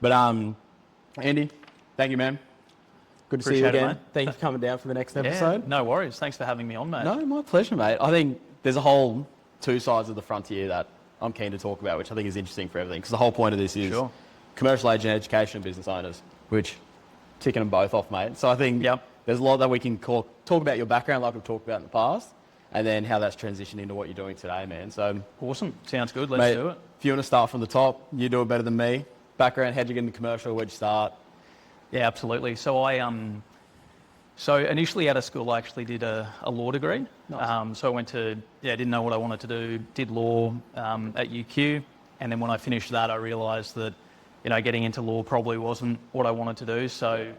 But Andy, thank you, man. Good to see you again. Thank you for coming down for the next episode. No worries. Thanks for having me on, mate. No, my pleasure, mate. I think there's a whole two sides of the frontier that I'm keen to talk about, which I think is interesting for everything. Because the whole point of this is commercial agent education business owners, which ticking them both off, mate. So I think there's a lot that we can talk about your background like we've talked about in the past, and then how that's transitioned into what you're doing today, man. So awesome. Sounds good. Let's do it. If you want to start from the top, you do it better than me. Background, how'd you get into commercial? Where'd you start? Yeah, absolutely. So so initially out of school, I actually did a law degree. Nice. So I went to, didn't know what I wanted to do, did law at UQ. And then when I finished that, I realised that, getting into law probably wasn't what I wanted to do. So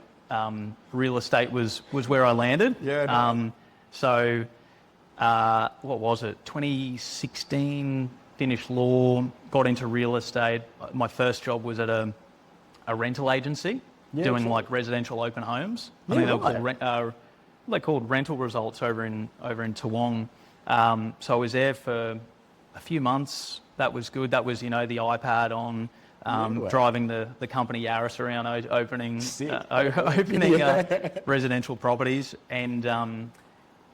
real estate was where I landed. Yeah. So what was it? 2016, finished law, got into real estate. My first job was at a rental agency. Doing like residential open homes. I think they called rental results over in Toowong. So I was there for a few months. That was good. That was the iPad on, driving the company Yaris around opening residential properties, and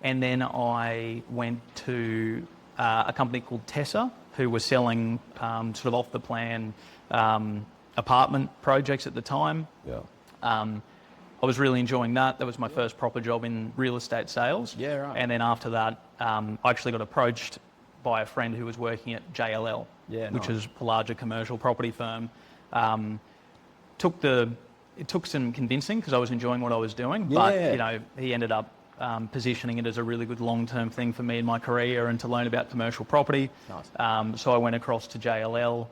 then I went to a company called Tessa, who were selling sort of off the plan apartment projects at the time. I was really enjoying that. That was my first proper job in real estate sales. Yeah, right. And then after that, I actually got approached by a friend who was working at JLL, which is a larger commercial property firm. It took some convincing because I was enjoying what I was doing, but he ended up positioning it as a really good long-term thing for me in my career and to learn about commercial property. Nice. So I went across to JLL.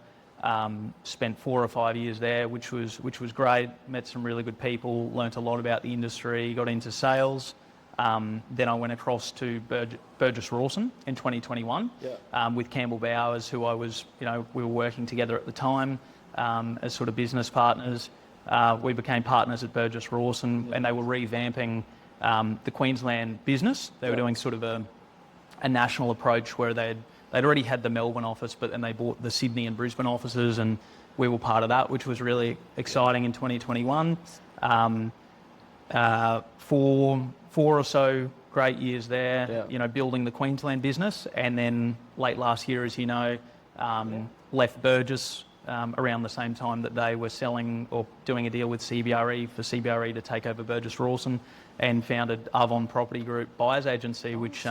Spent 4 or 5 years there, which was great. Met some really good people, learnt a lot about the industry, got into sales. Then I went across to Burgess Rawson in 2021 with Campbell Bowers, who I was, we were working together at the time as sort of business partners. We became partners at Burgess Rawson, and they were revamping the Queensland business. They were doing sort of a national approach where they'd already had the Melbourne office, but then they bought the Sydney and Brisbane offices, and we were part of that, which was really exciting in 2021. 4 or so great years there, building the Queensland business. And then late last year, as you know, left Burgess around the same time that they were selling or doing a deal with CBRE for CBRE to take over Burgess Rawson, and founded Arvon Property Group buyers agency, which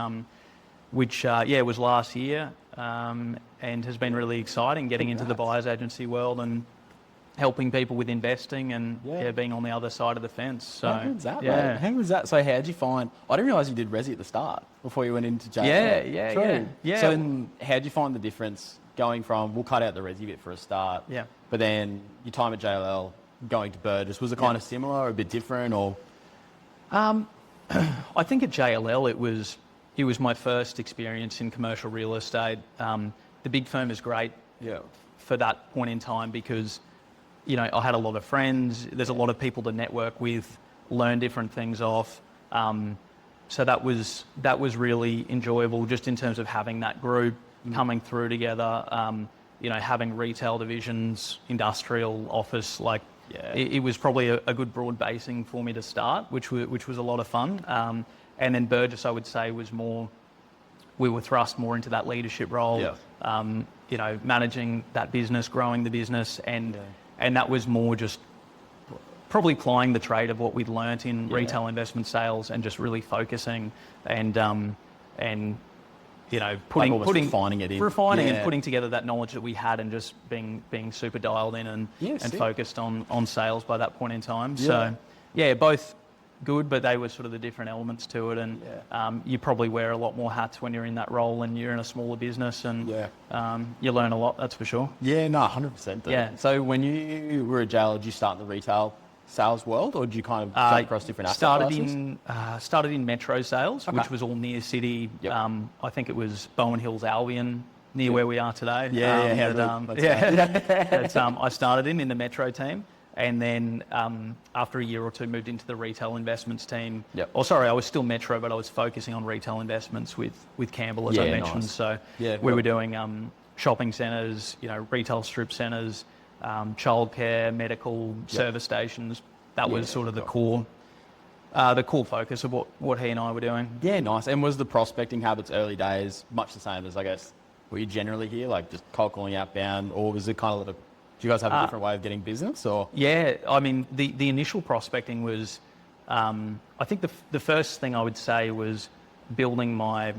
was last year, and has been really exciting getting into the buyers agency world and helping people with investing and being on the other side of the fence. So how good's that, mate? How was that? So how'd you find? I didn't realise you did resi at the start before you went into JLL. Yeah. So then how'd you find the difference going from, we'll cut out the resi bit for a start, but then your time at JLL going to Burgess, was it kind of similar or a bit different, or? I think at JLL it was my first experience in commercial real estate. The big firm is great for that point in time because, I had a lot of friends. There's a lot of people to network with, learn different things off. So that was really enjoyable just in terms of having that group coming through together, having retail divisions, industrial, office, it was probably a good broad basing for me to start, which was a lot of fun. And then Burgess, I would say, was more, we were thrust more into that leadership role, managing that business, growing the business, and that was more just probably plying the trade of what we'd learnt in retail investment sales and just really focusing and refining it in. And putting together that knowledge that we had and just being super dialed in and focused on sales by that point in time. So, both good, but they were sort of the different elements to it. And you probably wear a lot more hats when you're in that role and you're in a smaller business, and you learn a lot, that's for sure. Yeah, no, 100%. Yeah. So when you were at JLL, did you start in the retail sales world, or did you kind of jump across different asset classes? Started in metro sales, which was all near city. I think it was Bowen Hills, Albion, near where we are today. I started in the metro team, and then after a year or two moved into the retail investments team. I was still metro, but I was focusing on retail investments with Campbell, as I mentioned. Nice. So we were doing shopping centres, retail strip centres, childcare, medical, service stations. That was sort of the core focus of what he and I were doing. Yeah, nice. And was the prospecting habits early days much the same as, I guess, what you generally hear, like just cold calling outbound, or was it kind of do you guys have a different way of getting business? Or yeah, I mean, the initial prospecting was, I think the first thing I would say was building my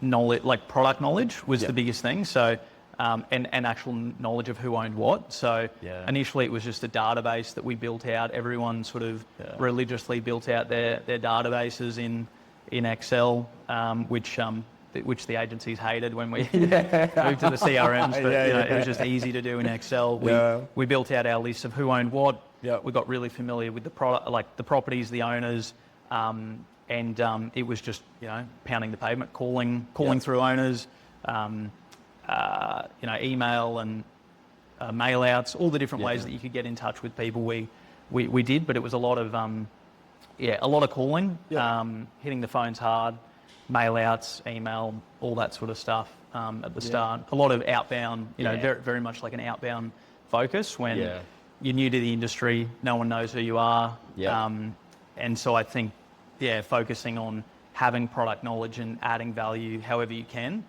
knowledge, like product knowledge was the biggest thing. So, and actual knowledge of who owned what. So initially it was just a database that we built out. Everyone sort of religiously built out their databases in Excel, which the agencies hated when we moved to the CRMs, but it was just easy to do in Excel. We built out our list of who owned what. We got really familiar with the product, like the properties, the owners, and it was just pounding the pavement, calling through owners, email and mail outs, all the different ways that you could get in touch with people. We did, but it was a lot of calling, hitting the phones hard, mail outs, email, all that sort of stuff at the start. A lot of outbound, very, very much like an outbound focus when you're new to the industry, no one knows who you are. And so I think, focusing on having product knowledge and adding value however you can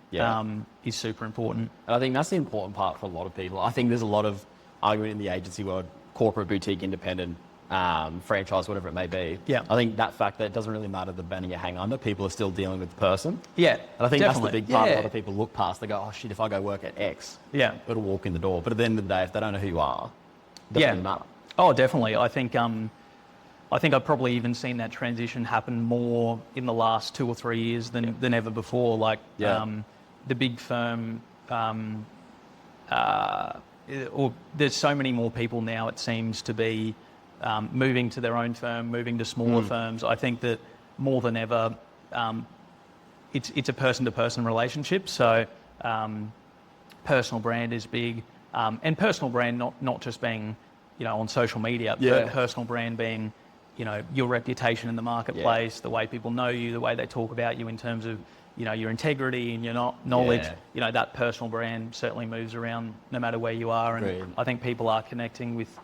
is super important. And I think that's the important part for a lot of people. I think there's a lot of argument in the agency world, corporate, boutique, independent, franchise, whatever it may be. I think that fact that it doesn't really matter the banner you hang under, people are still dealing with the person. And I think that's the big part a lot of people look past. They go, oh shit, if I go work at X, it'll walk in the door. But at the end of the day, if they don't know who you are, it doesn't really matter. Oh, definitely. I think I've probably even seen that transition happen more in the last 2 or 3 years than ever before. Like the big firm, or there's so many more people now, it seems to be moving to their own firm, moving to smaller firms. I think that more than ever, it's a person-to-person relationship. So personal brand is big, and personal brand not just being on social media, but personal brand being your reputation in the marketplace, the way people know you, the way they talk about you in terms of your integrity and your knowledge. That personal brand certainly moves around no matter where you are, and I think people are connecting with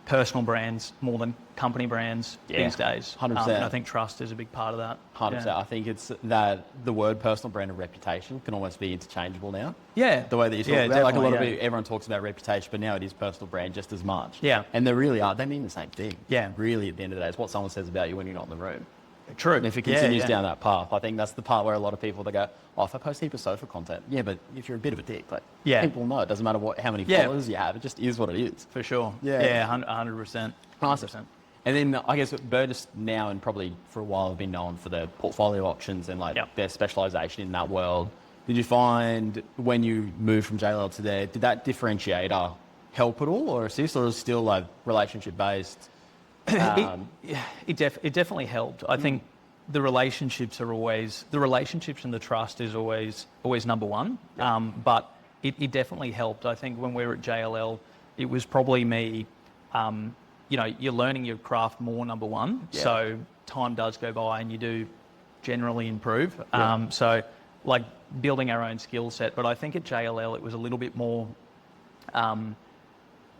personal brands more than company brands these days. 100%. And I think trust is a big part of that. 100%. I think it's that the word personal brand and reputation can almost be interchangeable now. The way that you talk about, like a lot of people, everyone talks about reputation, but now it is personal brand just as much. And they really are. They mean the same thing. Really, at the end of the day, it's what someone says about you when you're not in the room. True. And if it continues down that path, I think that's the part where a lot of people, they go, oh, if I post a heap of social content, but if you're a bit of a dick, like people know. It doesn't matter how many followers you have. It just is what it is. For sure. 100%. 100%. And then I guess Burgess now and probably for a while have been known for their portfolio options and their specialisation in that world. Did you find when you moved from JLL to there, did that differentiator help at all or assist, or is it still like relationship based? It definitely helped. I think the relationships and the trust is always number one. But it definitely helped. I think when we were at JLL, it was probably me. You're learning your craft more, number one. So time does go by and you do generally improve. So like building our own skill set. But I think at JLL it was a little bit more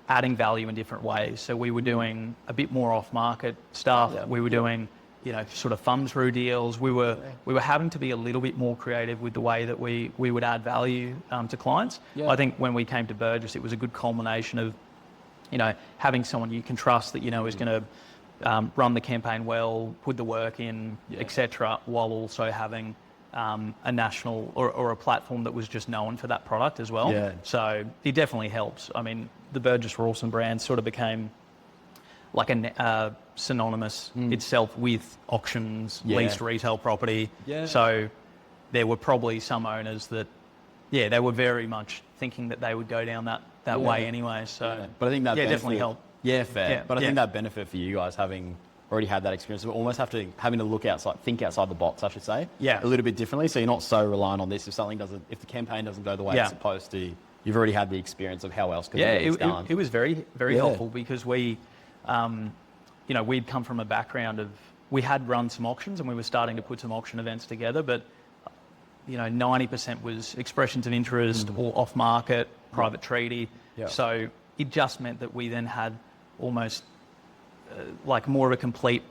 adding value in different ways. So we were doing a bit more off-market stuff. We were doing, sort of fund-through deals. We were having to be a little bit more creative with the way that we would add value to clients. I think when we came to Burgess, it was a good culmination of, having someone you can trust that is going to run the campaign well, put the work in, etc., while also having a national or a platform that was just known for that product as well. So it definitely helps. I mean, the Burgess Rawson brand sort of became like a synonymous itself with auctions, leased retail property. So there were probably some owners that, they were very much thinking that they would go down that way anyway. So, but I think that definitely helped. Yeah, fair. But I think that benefit for you guys having already had that experience, we almost having to look outside, think outside the box, I should say, a little bit differently. So you're not so reliant on this. If the campaign doesn't go the way it's supposed to, you've already had the experience of how else could it be done. It was very, very helpful because we, we'd come from a background of, we had run some auctions and we were starting to put some auction events together, but 90% was expressions of interest or off-market, private treaty. So it just meant that we then had almost like more of a complete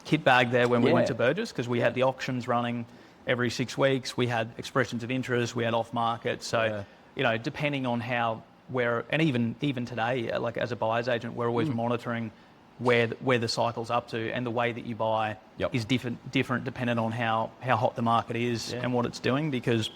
kit bag there when we went to Burgess, because we had the auctions running every 6 weeks. We had expressions of interest. We had off market. So, you know, depending on and even today, like as a buyer's agent, we're always monitoring where the cycle's up to, and the way that you buy is different depending on how hot the market is and what it's doing, because,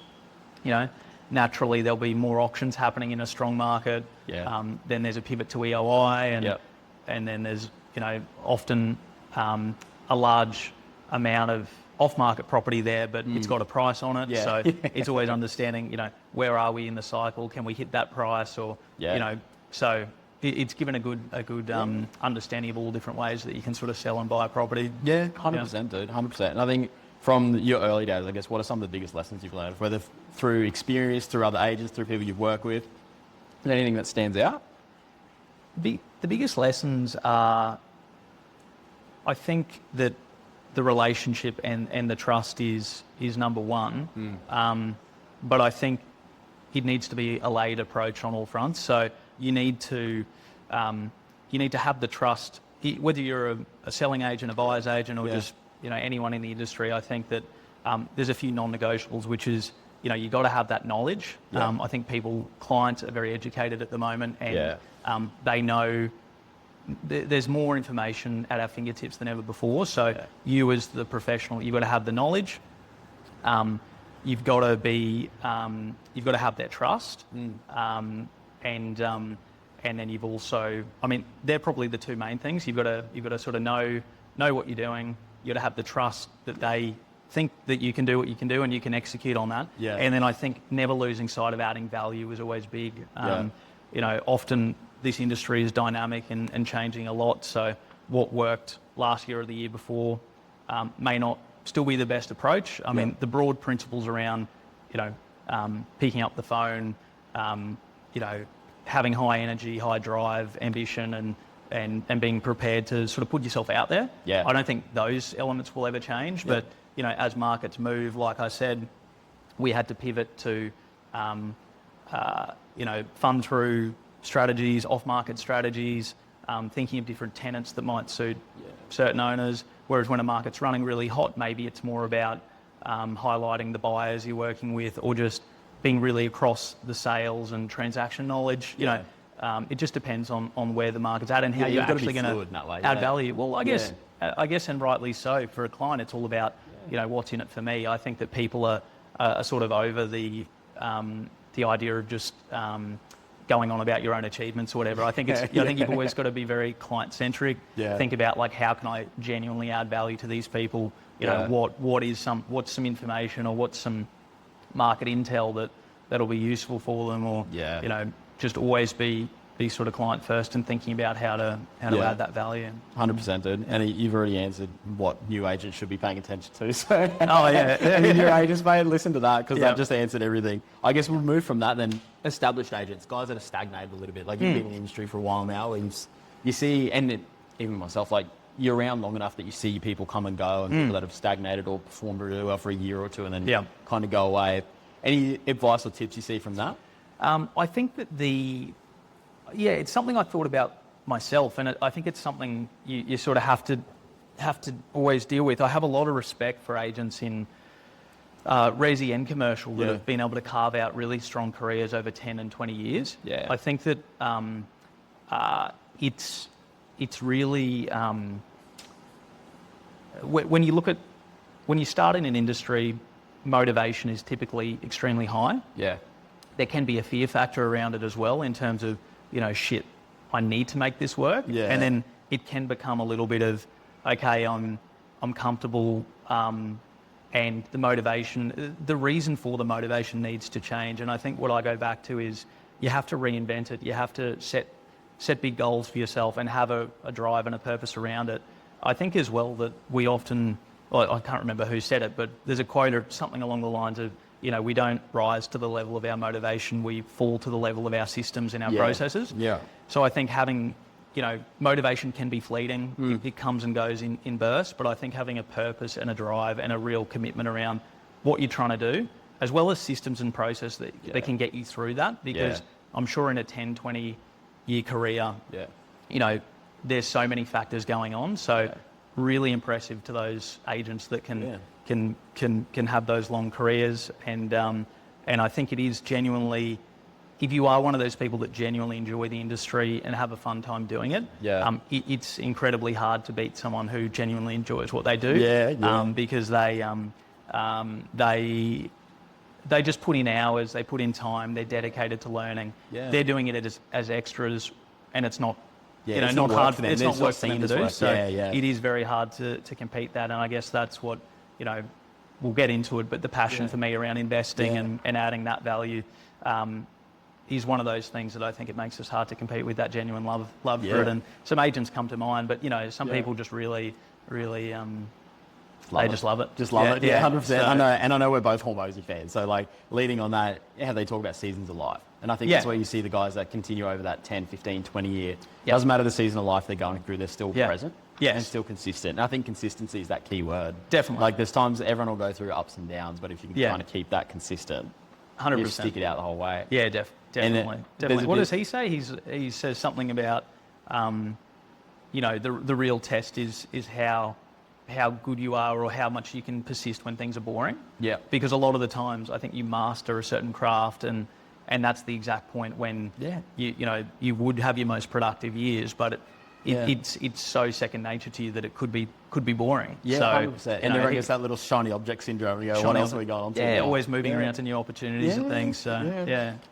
you know, naturally there'll be more auctions happening in a strong market. Then there's a pivot to EOI, and then there's, you know, often a large amount of off-market property there, but it's got a price on it. So it's always understanding, you know, where are we in the cycle? Can we hit that price? Or, you know, so it's given a good understanding of all different ways that you can sort of sell and buy a property. 100%, dude, 100%. And I think from your early days, I guess, what are some of the biggest lessons you've learned, whether through experience, through other agents, through people you've worked with? Is there anything that stands out? The biggest lessons are, I think that the relationship and the trust is number one. But I think it needs to be a layered approach on all fronts. So you need to have the trust, whether you're a selling agent, a buyer's agent, or just, you know, anyone in the industry. I think that there's a few non-negotiables, which is, you know, you got to have that knowledge. I think clients are very educated at the moment, and they know there's more information at our fingertips than ever before. So you, as the professional, you've got to have the knowledge. You've got to have their trust. And then you've also, I mean, they're probably the two main things. You've got to sort of know what you're doing. You've got to have the trust that they think that you can do what you can do and you can execute on that. And then I think never losing sight of adding value is always big. You know, often this industry is dynamic and changing a lot. So what worked last year or the year before may not still be the best approach. I mean, the broad principles around, you know, picking up the phone, you know, having high energy, high drive, ambition, and being prepared to sort of put yourself out there. I don't think those elements will ever change. But, you know, as markets move, like I said, we had to pivot to, you know, fund through strategies, off-market strategies, thinking of different tenants that might suit certain owners. Whereas when a market's running really hot, maybe it's more about highlighting the buyers you're working with, or just being really across the sales and transaction knowledge. You know, it just depends on where the market's at and how you're actually going to add value. Well, I guess, and rightly so, for a client, it's all about, you know, what's in it for me. I think that people are sort of over the idea of just going on about your own achievements or whatever. I think I think you've always got to be very client-centric. Think about, like, how can I genuinely add value to these people? You know, what's some information, or what's some market intel that'll be useful for them, or you know, just always be sort of client first and thinking about how to add that value. 100%, dude. And you've already answered what new agents should be paying attention to. So new agents, mate, listen to that, because that just answered everything. I guess we'll move from that then. Established agents, guys that are stagnated a little bit. Like, you've been in the industry for a while now, and you see, and even myself, like, you're around long enough that you see people come and go, and people that have stagnated or performed really well for a year or two and then kind of go away. Any advice or tips you see from that? I think that it's something I thought about myself, and I think it's something you sort of have to always deal with. I have a lot of respect for agents in resi and commercial that have been able to carve out really strong careers over 10 and 20 years. I think that it's really when you start in an industry, motivation is typically extremely high. There can be a fear factor around it as well, in terms of, you know, shit, I need to make this work. And then it can become a little bit of, okay, I'm comfortable, and the motivation, the reason for the motivation needs to change. And I think what I go back to is, you have to reinvent it. You have to set big goals for yourself and have a drive and a purpose around it. I think as well that we often, well, I can't remember who said it, but there's a quote or something along the lines of, you know, we don't rise to the level of our motivation, we fall to the level of our systems and our processes. So I think having, you know, motivation can be fleeting. It comes and goes in bursts, but I think having a purpose and a drive and a real commitment around what you're trying to do, as well as systems and process that can get you through that, because I'm sure in a 10, 20 year career. Yeah. You know, there's so many factors going on. So really impressive to those agents that can have those long careers. And I think it is genuinely, if you are one of those people that genuinely enjoy the industry and have a fun time doing it, it's incredibly hard to beat someone who genuinely enjoys what they do. Because they just put in hours, they put in time, they're dedicated to learning. They're doing it as extras, and it's not, it's not hard for them. It's not work for them to do. So it is very hard to compete that, and I guess that's what, we'll get into it, but the passion for me around investing and adding that value is one of those things that I think it makes us hard to compete with, that genuine love for it. And some agents come to mind, but some people just really just love it. Just love it. Yeah, 100%. So, I know we're both Hormozy fans. So like leading on that, they talk about seasons of life. And I think that's where you see the guys that continue over that 10, 15, 20 year. Doesn't matter the season of life they're going through, they're still present and still consistent. And I think consistency is that key word. Definitely. Like there's times everyone will go through ups and downs, but if you can kind of keep that consistent, 100%. you stick it out the whole way. Yeah, definitely. What does he say? He says something about, the real test is how good you are or how much you can persist when things are boring. Yeah. Because a lot of the times I think you master a certain craft and that's the exact point when you would have your most productive years, but it's so second nature to you that it could be boring. Yeah, so 100%. And everyone gets that little shiny object syndrome. You go, what else are we going on to? Yeah, always moving around to new opportunities and things. So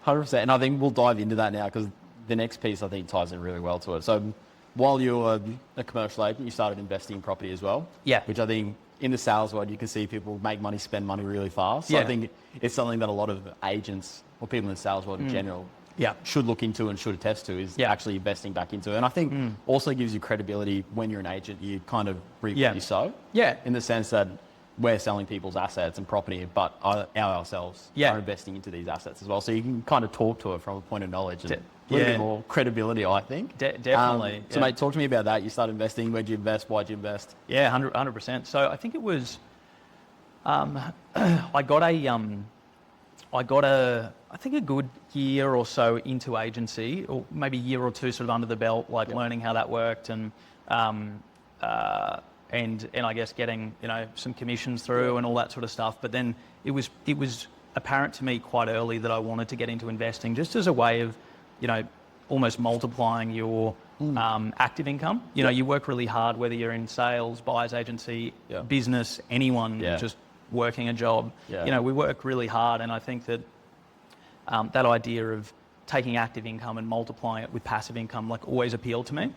100%. And I think we'll dive into that now because the next piece I think ties in really well to it. So while you were a commercial agent, you started investing in property as well. Yeah. Which I think in the sales world, you can see people make money, spend money really fast. So I think it's something that a lot of agents or people in the sales world in general should look into and should attest to is actually investing back into it. And I think also gives you credibility when you're an agent, you kind of reap what you sow. Yeah. In the sense that we're selling people's assets and property, but ourselves are investing into these assets as well. So you can kind of talk to it from a point of knowledge and a little bit more credibility, I think. Definitely. So mate, talk to me about that. You started investing. Where'd you invest? Why'd you invest? Yeah, 100%. So I think it was, I got I think a good year or so into agency, or maybe a year or two sort of under the belt, learning how that worked and I guess getting some commissions through and all that sort of stuff. But then it was apparent to me quite early that I wanted to get into investing just as a way of almost multiplying your active income. You work really hard, whether you're in sales, buyer's agency, business, anyone just working a job. We work really hard, and I think that that idea of taking active income and multiplying it with passive income always appealed to me.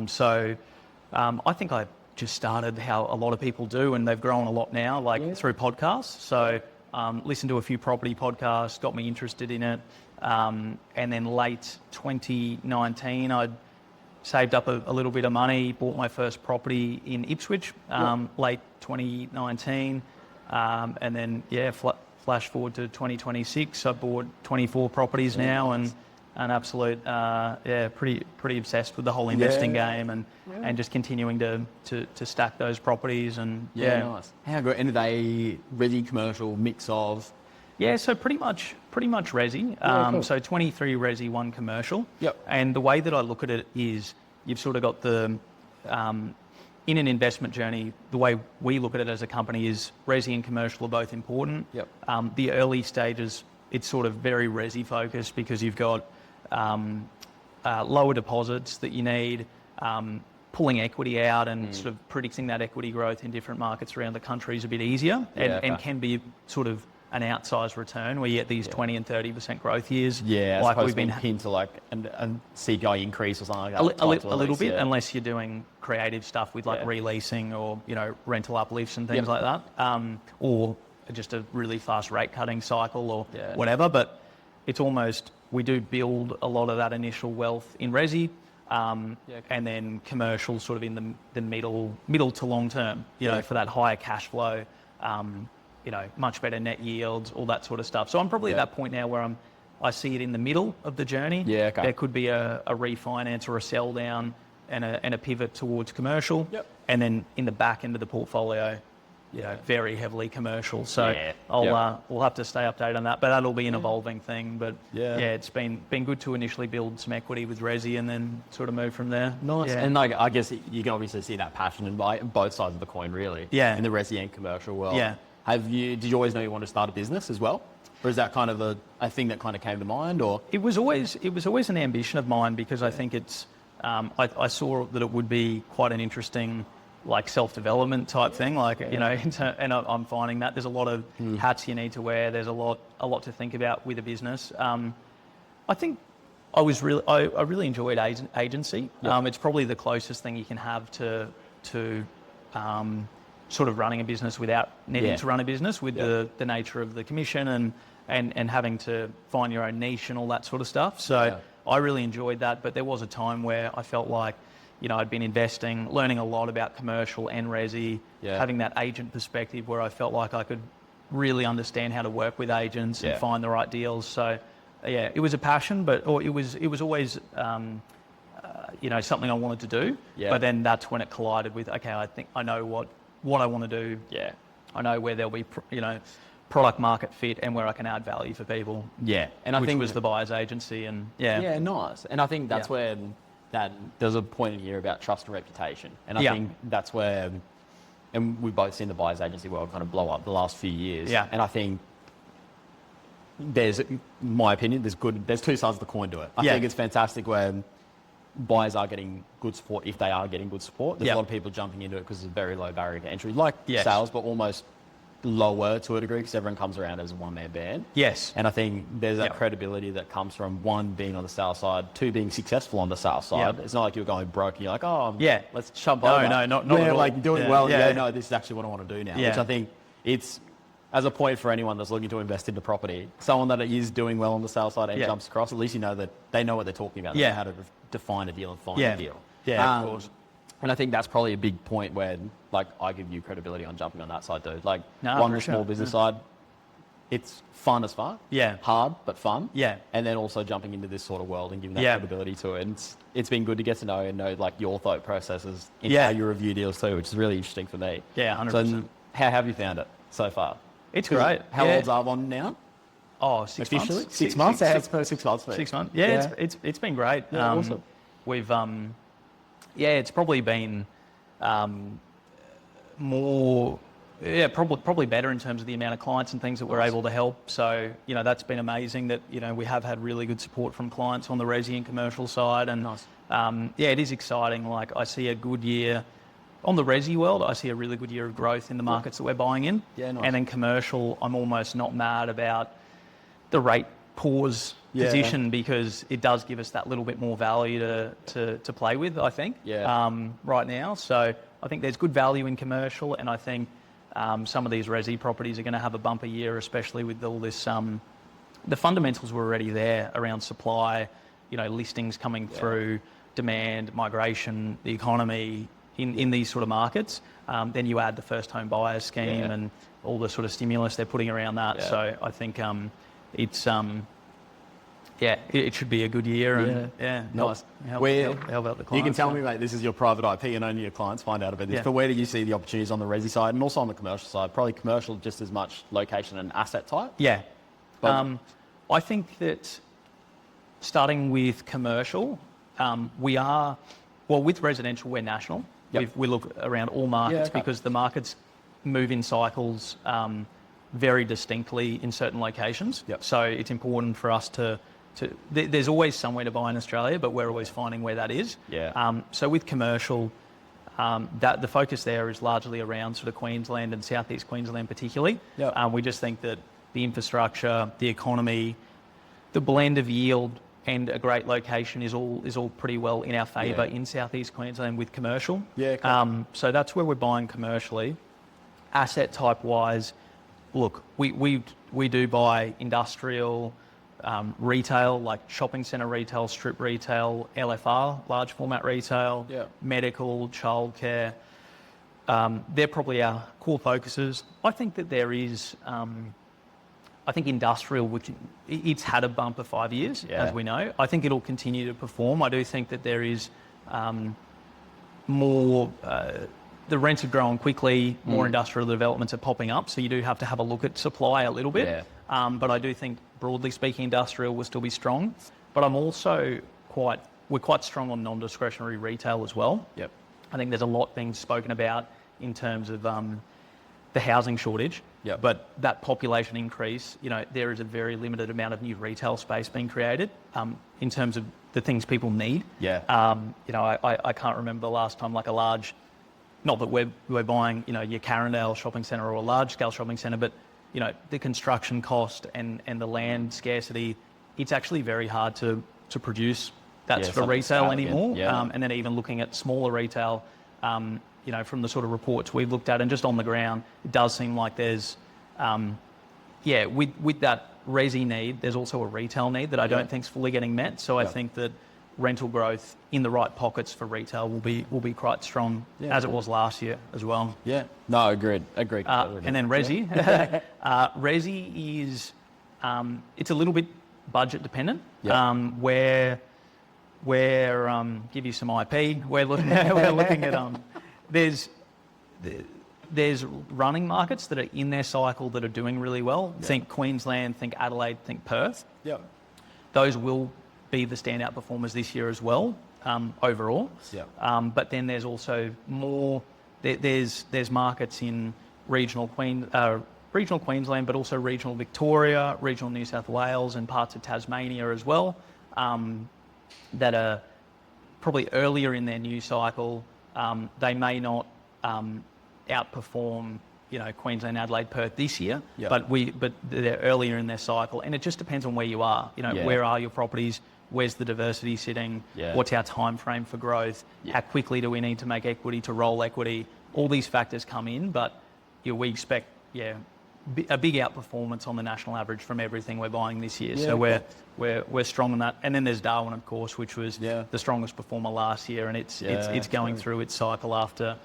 So I think I just started how a lot of people do, and they've grown a lot now, through podcasts. So listened to a few property podcasts, got me interested in it. And then late 2019, I'd saved up a little bit of money, bought my first property in Ipswich, late 2019. And then, flash forward to 2026, I bought 24 properties now and an absolute, pretty obsessed with the whole investing game and just continuing to stack those properties and nice. How good? And are they resi commercial mix of? Yeah, so pretty much resi. Cool. So 23 resi, 1 commercial. Yep. And the way that I look at it is you've sort of got the, in an investment journey, the way we look at it as a company is resi and commercial are both important. Yep. The early stages, it's sort of very resi focused because you've got lower deposits that you need, pulling equity out and sort of predicting that equity growth in different markets around the country is a bit easier and can be sort of an outsized return where you get these 20 and 30% growth years. Yeah, like we've been pinned to a CPI increase or something like that. A little bit, unless you're doing creative stuff with releasing or rental uplifts and things like that, or just a really fast rate cutting cycle or whatever. But it's almost, we do build a lot of that initial wealth in resi, and then commercial sort of in the middle to long term, for that higher cash flow. Much better net yields, all that sort of stuff. So I'm probably at that point now where I see it in the middle of the journey. Yeah, okay. There could be a refinance or a sell down and a pivot towards commercial. Yep. And then in the back end of the portfolio, very heavily commercial. So Yeah. we'll have to stay updated on that, but that'll be an evolving thing. But it's been good to initially build some equity with resi and then sort of move from there. Nice. Yeah. And like, I guess you can obviously see that passion in both sides of the coin, really. Yeah. In the resi and commercial world. Yeah. Did you always know you wanted to start a business as well? Or is that kind of a thing that kind of came to mind, or? It was always an ambition of mine, because I think it's, I saw that it would be quite an interesting, like, self-development type thing, like, and I'm finding that there's a lot of hats you need to wear. There's a lot to think about with a business. I think I really enjoyed agency. Yep. It's probably the closest thing you can have to sort of running a business without needing to run a business, with the nature of the commission and having to find your own niche and all that sort of stuff. So I really enjoyed that, but there was a time where I felt like, I'd been investing, learning a lot about commercial and resi, having that agent perspective where I felt like I could really understand how to work with agents and find the right deals. So it was a passion, it was always something I wanted to do. Yeah. But then that's when it collided with, okay, I think I know what I want to do. Yeah. I know where there'll be, product market fit and where I can add value for people. Yeah. And I think was the buyer's agency, and Yeah, nice. And I think that's where there's a point in here about trust and reputation. And I think that's where, and we've both seen the buyer's agency world kind of blow up the last few years. Yeah. And I think in my opinion, there's two sides of the coin to it. I think it's fantastic when buyers are getting good support, if they are getting good support. There's a lot of people jumping into it because it's a very low barrier to entry, like sales, but almost lower to a degree, because everyone comes around as a one-man band. Yes. And I think there's that credibility that comes from, one, being on the sales side, two, being successful on the sales side. It's not like you're going broke and you're like, let's jump over. No, not at all. Like, doing well. No, this is actually what I want to do now. Which I think it's, as a point for anyone that's looking to invest into property, someone that is doing well on the sales side and jumps across, at least you know that they know what they're talking about. They know how to define a deal and find a deal. Yeah, of course. And I think that's probably a big point where, like, I give you credibility on jumping on that side too. Like, on the small business side, it's fun as fuck. Yeah. Hard, but fun. Yeah. And then also jumping into this sort of world and giving that credibility to it. And it's been good to get to know and know, like, your thought processes in how you review deals too, which is really interesting for me. Yeah, 100%. So how have you found it so far? It's great. How old's Arvon now? Oh, 6 months. Officially? 6 months? How's the first 6 months been? 6 months. Yeah, it's been great. Yeah, awesome. We've, it's probably been more, probably better in terms of the amount of clients and things that we're able to help. So, that's been amazing that, we have had really good support from clients on the resi and commercial side. And it is exciting. Like, I see a good year on the resi world. I see a really good year of growth in the markets that we're buying in. Yeah, nice. And then commercial, I'm almost not mad about the rate pause position, because it does give us that little bit more value to play with, I think, right now. So I think there's good value in commercial, and I think some of these resi properties are going to have a bumper year, especially with all this, the fundamentals were already there around supply, listings coming through, demand, migration, the economy in these sort of markets. Then you add the first home buyers scheme and all the sort of stimulus they're putting around that. Yeah. So I think it's it should be a good year. And nice. How about the clients? You can tell me, mate, this is your private IP and only your clients find out about this. But where do you see the opportunities on the resi side and also on the commercial side? Probably commercial just as much location and asset type. Yeah. But I think that starting with commercial, with residential, we're national. Yep. We look around all markets because the markets move in cycles very distinctly in certain locations. Yep. So it's important for us to there's always somewhere to buy in Australia, but we're always finding where that is. Yeah. So with commercial, that the focus there is largely around sort of Queensland and southeast Queensland particularly. Yep. We just think that the infrastructure, the economy, the blend of yield and a great location is all pretty well in our favour in southeast Queensland with commercial. Yeah. Cool. So that's where we're buying commercially. Asset type wise, look, we do buy industrial, retail, like shopping centre retail, strip retail, LFR, large format retail, medical, childcare. They're probably our core focuses. I think that there is, I think industrial, which it's had a bump of 5 years, as we know. I think it'll continue to perform. I do think that there is more the rents are growing quickly, more industrial developments are popping up, so you do have to have a look at supply a little bit. Yeah. But I do think, broadly speaking, industrial will still be strong. But I'm also we're quite strong on non-discretionary retail as well. Yep. I think there's a lot being spoken about in terms of the housing shortage. Yep. But that population increase, there is a very limited amount of new retail space being created in terms of the things people need. Yeah. I can't remember the last time like a large, not that we're buying, your Carindale shopping centre or a large scale shopping centre, but, the construction cost and the land scarcity, it's actually very hard to produce that sort of retail anymore. Yeah. And then even looking at smaller retail, from the sort of reports we've looked at and just on the ground, it does seem like there's, with that resi need, there's also a retail need that I don't think is fully getting met. So I think that rental growth in the right pockets for retail will be quite strong, as it was last year as well. Yeah. No, agreed. And then resi, resi is, it's a little bit budget dependent. Yeah. We're give you some IP. We're looking at there's running markets that are in their cycle that are doing really well. Yeah. Think Queensland, think Adelaide, think Perth. Yeah. Those will be the standout performers this year as well, overall. Yeah. But then there's also more. There's markets in regional Queensland, but also regional Victoria, regional New South Wales, and parts of Tasmania as well, that are probably earlier in their new cycle. They may not outperform, Queensland, Adelaide, Perth this year, but they're earlier in their cycle, and it just depends on where you are. Where are your properties? Where's the diversity sitting? Yeah. What's our time frame for growth? Yeah. How quickly do we need to make equity to roll equity? All these factors come in, but we expect a big outperformance on the national average from everything we're buying this year. So we're strong on that. And then there's Darwin, of course, which was the strongest performer last year, and it's going through its cycle after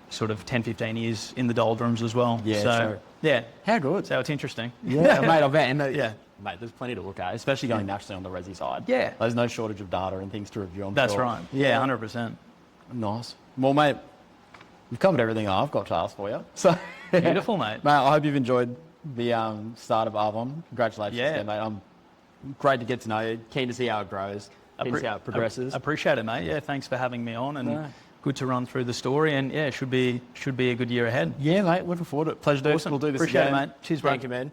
sort of 10, 15 years in the doldrums as well. Yeah. So how good? So it's interesting. Yeah, mate, I bet. And mate, there's plenty to look at, especially going nationally on the resi side. Yeah. There's no shortage of data and things to review. That's right. Yeah, 100%. Nice. Well, mate, we've covered everything I've got to ask for you. So beautiful, mate. Mate, I hope you've enjoyed the start of Arvon. Congratulations, mate. I'm great to get to know you. Keen to see how it grows. Keen to see how it progresses. Appreciate it, mate. Yeah, thanks for having me on, and good to run through the story. And should be a good year ahead. Yeah, mate. Looking forward to it. Pleasure, dude. Awesome. We'll do this Appreciate again. it, mate. Cheers, bro. Thank you, man.